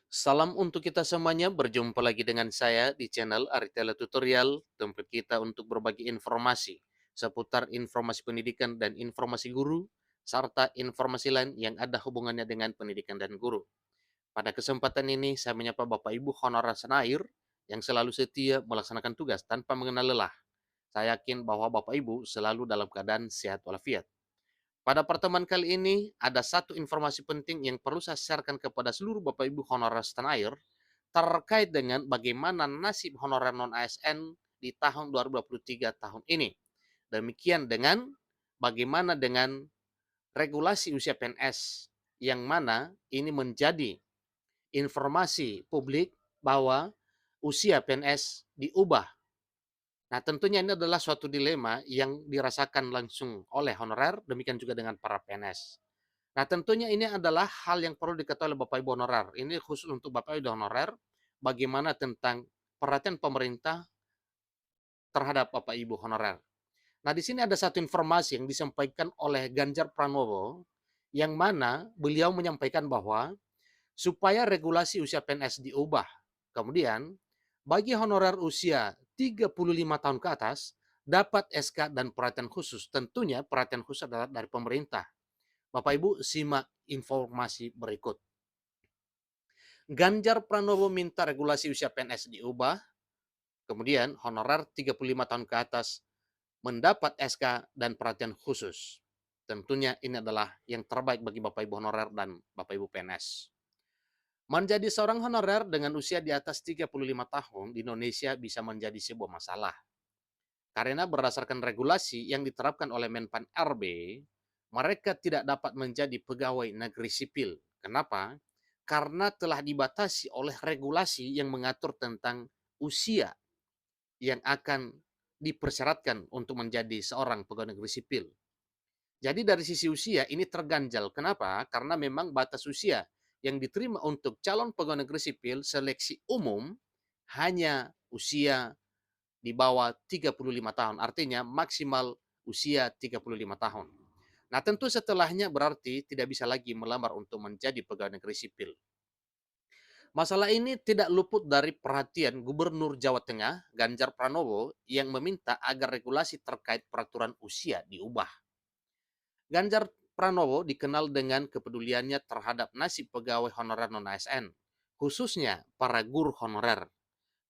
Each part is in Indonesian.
Salam untuk kita semuanya, berjumpa lagi dengan saya di channel Aritela Tutorial, tempat kita untuk berbagi informasi seputar informasi pendidikan dan informasi guru, serta informasi lain yang ada hubungannya dengan pendidikan dan guru. Pada kesempatan ini, saya menyapa Bapak Ibu honorer senair yang selalu setia melaksanakan tugas tanpa mengenal lelah. Saya yakin bahwa Bapak Ibu selalu dalam keadaan sehat walafiat. Pada pertemuan kali ini, ada satu informasi penting yang perlu saya sharekan kepada seluruh Bapak Ibu honorer setanah air terkait dengan bagaimana nasib honorer non-ASN di tahun 2023 tahun ini. Demikian dengan bagaimana dengan regulasi usia PNS yang mana ini menjadi informasi publik bahwa usia PNS diubah. Nah, tentunya ini adalah suatu dilema yang dirasakan langsung oleh honorer, demikian juga dengan para PNS. Nah, tentunya ini adalah hal yang perlu diketahui oleh Bapak Ibu honorer. Ini khusus untuk Bapak Ibu honorer, bagaimana tentang perhatian pemerintah terhadap Bapak Ibu honorer. Nah, di sini ada satu informasi yang disampaikan oleh Ganjar Pranowo, yang mana beliau menyampaikan bahwa supaya regulasi usia PNS diubah. Kemudian, bagi honorer usia 35 tahun ke atas, dapat SK dan perhatian khusus. Tentunya perhatian khusus adalah dari pemerintah. Bapak Ibu simak informasi berikut. Ganjar Pranowo minta regulasi usia PNS diubah, kemudian honorer 35 tahun ke atas mendapat SK dan perhatian khusus. Tentunya ini adalah yang terbaik bagi Bapak Ibu honorer dan Bapak Ibu PNS. Menjadi seorang honorer dengan usia di atas 35 tahun di Indonesia bisa menjadi sebuah masalah. Karena berdasarkan regulasi yang diterapkan oleh Menpan RB, mereka tidak dapat menjadi pegawai negeri sipil. Kenapa? Karena telah dibatasi oleh regulasi yang mengatur tentang usia yang akan dipersyaratkan untuk menjadi seorang pegawai negeri sipil. Jadi dari sisi usia ini terganjal. Kenapa? Karena memang batas usia yang diterima untuk calon pegawai negeri sipil seleksi umum hanya usia di bawah 35 tahun. Artinya maksimal usia 35 tahun. Nah, tentu setelahnya berarti tidak bisa lagi melamar untuk menjadi pegawai negeri sipil. Masalah ini tidak luput dari perhatian Gubernur Jawa Tengah, Ganjar Pranowo, yang meminta agar regulasi terkait peraturan usia diubah. Ganjar Pranowo dikenal dengan kepeduliannya terhadap nasib pegawai honorer non-ASN, khususnya para guru honorer.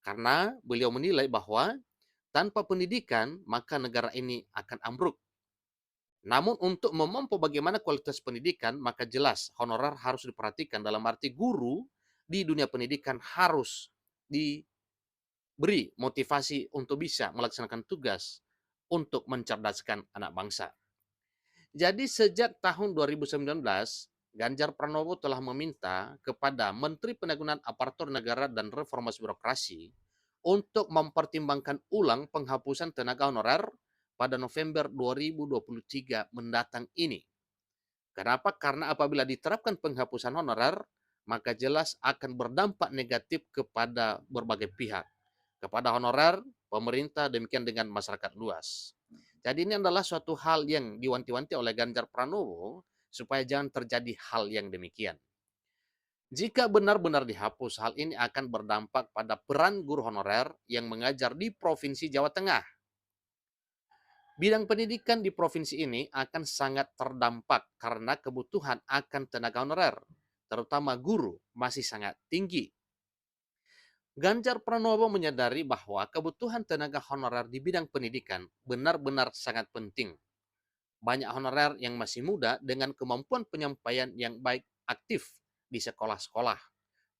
Karena beliau menilai bahwa tanpa pendidikan, maka negara ini akan ambruk. Namun untuk memompo bagaimana kualitas pendidikan, maka jelas honorer harus diperhatikan dalam arti guru di dunia pendidikan harus diberi motivasi untuk bisa melaksanakan tugas untuk mencerdaskan anak bangsa. Jadi sejak tahun 2019, Ganjar Pranowo telah meminta kepada Menteri Penanggulangan Aparatur Negara dan Reformasi Birokrasi untuk mempertimbangkan ulang penghapusan tenaga honorer pada November 2023 mendatang ini. Kenapa? Karena apabila diterapkan penghapusan honorer, maka jelas akan berdampak negatif kepada berbagai pihak, kepada honorer, pemerintah, demikian dengan masyarakat luas. Jadi ini adalah suatu hal yang diwanti-wanti oleh Ganjar Pranowo supaya jangan terjadi hal yang demikian. Jika benar-benar dihapus, hal ini akan berdampak pada peran guru honorer yang mengajar di Provinsi Jawa Tengah. Bidang pendidikan di provinsi ini akan sangat terdampak karena kebutuhan akan tenaga honorer, terutama guru, masih sangat tinggi. Ganjar Pranowo menyadari bahwa kebutuhan tenaga honorer di bidang pendidikan benar-benar sangat penting. Banyak honorer yang masih muda dengan kemampuan penyampaian yang baik aktif di sekolah-sekolah.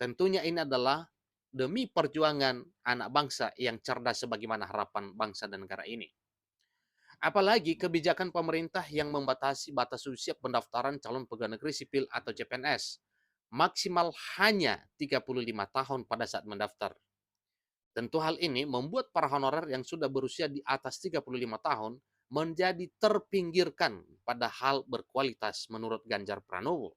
Tentunya ini adalah demi perjuangan anak bangsa yang cerdas sebagaimana harapan bangsa dan negara ini. Apalagi kebijakan pemerintah yang membatasi batas usia pendaftaran calon pegawai negeri sipil atau CPNS maksimal hanya 35 tahun pada saat mendaftar. Tentu hal ini membuat para honorer yang sudah berusia di atas 35 tahun menjadi terpinggirkan pada hal berkualitas menurut Ganjar Pranowo.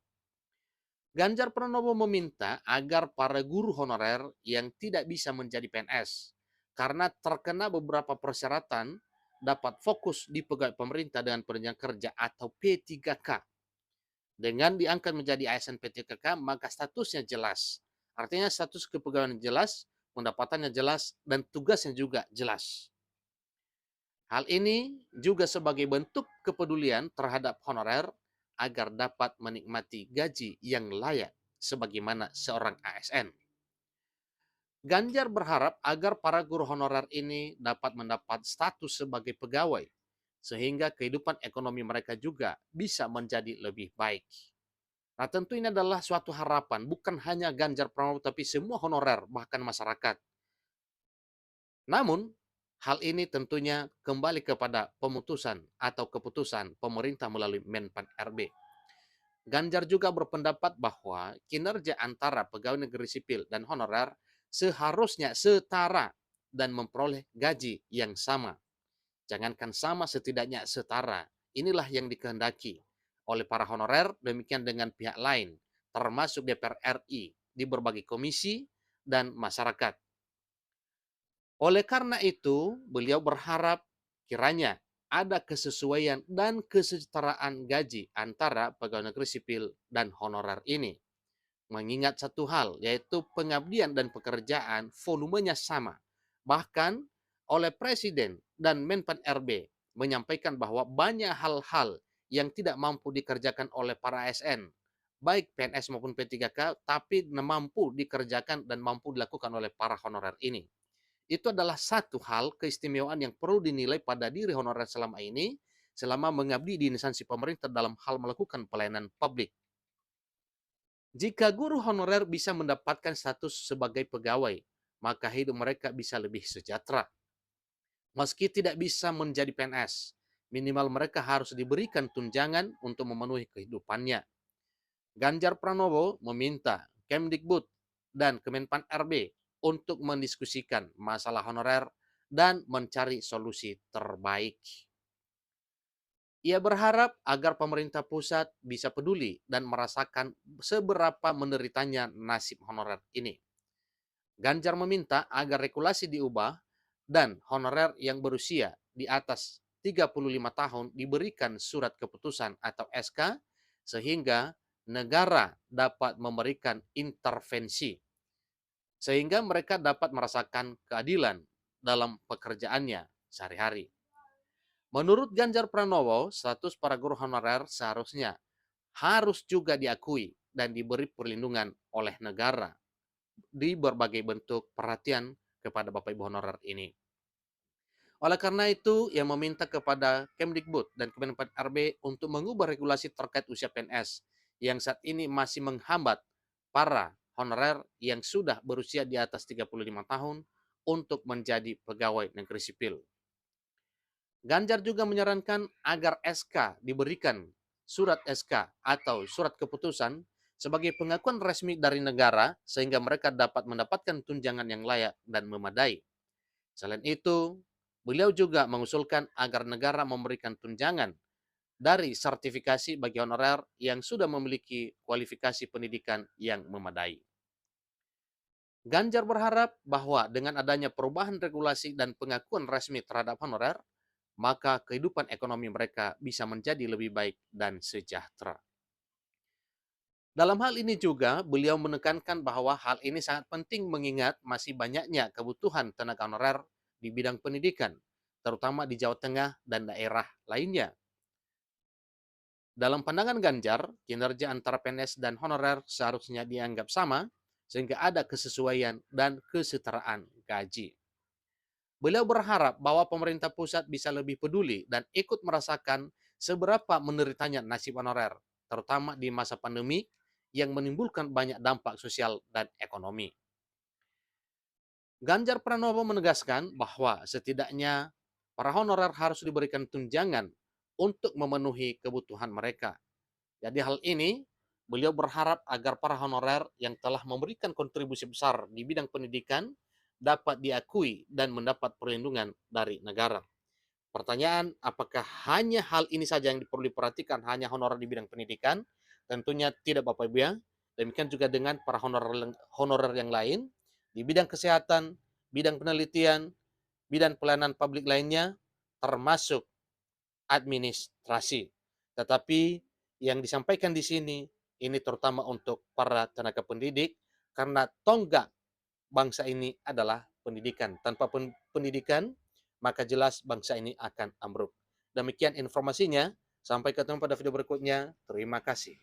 Ganjar Pranowo meminta agar para guru honorer yang tidak bisa menjadi PNS karena terkena beberapa persyaratan dapat fokus di pegawai pemerintah dengan penunjang kerja atau P3K. Dengan diangkat menjadi ASN P3K, maka statusnya jelas. Artinya status kepegawaian jelas, pendapatannya jelas, dan tugasnya juga jelas. Hal ini juga sebagai bentuk kepedulian terhadap honorer agar dapat menikmati gaji yang layak sebagaimana seorang ASN. Ganjar berharap agar para guru honorer ini dapat mendapat status sebagai pegawai, sehingga kehidupan ekonomi mereka juga bisa menjadi lebih baik. Nah, tentu ini adalah suatu harapan, bukan hanya Ganjar Pranowo, tapi semua honorer, bahkan masyarakat. Namun, hal ini tentunya kembali kepada pemutusan atau keputusan pemerintah melalui Menpan RB. Ganjar juga berpendapat bahwa kinerja antara pegawai negeri sipil dan honorer seharusnya setara dan memperoleh gaji yang sama. Jangankan sama, setidaknya setara. Inilah yang dikehendaki oleh para honorer, demikian dengan pihak lain, termasuk DPR RI di berbagai komisi dan masyarakat. Oleh karena itu, beliau berharap kiranya ada kesesuaian dan kesetaraan gaji antara pegawai negeri sipil dan honorer ini. Mengingat satu hal, yaitu pengabdian dan pekerjaan volumenya sama. Bahkan oleh Presiden dan Menpan RB menyampaikan bahwa banyak hal-hal yang tidak mampu dikerjakan oleh para ASN, baik PNS maupun P3K, tapi mampu dikerjakan dan mampu dilakukan oleh para honorer ini. Itu adalah satu hal keistimewaan yang perlu dinilai pada diri honorer selama ini, selama mengabdi di instansi pemerintah dalam hal melakukan pelayanan publik. Jika guru honorer bisa mendapatkan status sebagai pegawai, maka hidup mereka bisa lebih sejahtera. Meski tidak bisa menjadi PNS, minimal mereka harus diberikan tunjangan untuk memenuhi kehidupannya. Ganjar Pranowo meminta Kemdikbud dan Kemenpan RB untuk mendiskusikan masalah honorer dan mencari solusi terbaik. Ia berharap agar pemerintah pusat bisa peduli dan merasakan seberapa menderitanya nasib honorer ini. Ganjar meminta agar regulasi diubah dan honorer yang berusia di atas 35 tahun diberikan surat keputusan atau SK sehingga negara dapat memberikan intervensi sehingga mereka dapat merasakan keadilan dalam pekerjaannya sehari-hari. Menurut Ganjar Pranowo, status para guru honorer seharusnya harus juga diakui dan diberi perlindungan oleh negara di berbagai bentuk perhatian kepada Bapak Ibu honorer ini. Oleh karena itu, ia meminta kepada Kemdikbud dan Kemenpan RB untuk mengubah regulasi terkait usia PNS yang saat ini masih menghambat para honorer yang sudah berusia di atas 35 tahun untuk menjadi pegawai negeri sipil. Ganjar juga menyarankan agar SK diberikan surat SK atau surat keputusan sebagai pengakuan resmi dari negara sehingga mereka dapat mendapatkan tunjangan yang layak dan memadai. Selain itu, beliau juga mengusulkan agar negara memberikan tunjangan dari sertifikasi bagi honorer yang sudah memiliki kualifikasi pendidikan yang memadai. Ganjar berharap bahwa dengan adanya perubahan regulasi dan pengakuan resmi terhadap honorer, maka kehidupan ekonomi mereka bisa menjadi lebih baik dan sejahtera. Dalam hal ini juga, beliau menekankan bahwa hal ini sangat penting mengingat masih banyaknya kebutuhan tenaga honorer di bidang pendidikan, terutama di Jawa Tengah dan daerah lainnya. Dalam pandangan Ganjar, kinerja antara PNS dan honorer seharusnya dianggap sama, sehingga ada kesesuaian dan kesetaraan gaji. Beliau berharap bahwa pemerintah pusat bisa lebih peduli dan ikut merasakan seberapa menderitanya nasib honorer, terutama di masa pandemi yang menimbulkan banyak dampak sosial dan ekonomi. Ganjar Pranowo menegaskan bahwa setidaknya para honorer harus diberikan tunjangan untuk memenuhi kebutuhan mereka. Jadi hal ini beliau berharap agar para honorer yang telah memberikan kontribusi besar di bidang pendidikan dapat diakui dan mendapat perlindungan dari negara. Pertanyaan, apakah hanya hal ini saja yang perlu diperhatikan, hanya honorer di bidang pendidikan? Tentunya tidak Bapak Ibu ya. Demikian juga dengan para honorer yang lain di bidang kesehatan, bidang penelitian, bidang pelayanan publik lainnya, termasuk administrasi. Tetapi yang disampaikan di sini, ini terutama untuk para tenaga pendidik Karena tonggak bangsa ini adalah pendidikan. Tanpa pendidikan, maka jelas bangsa ini akan ambruk. Demikian informasinya. Sampai ketemu pada video berikutnya. Terima kasih.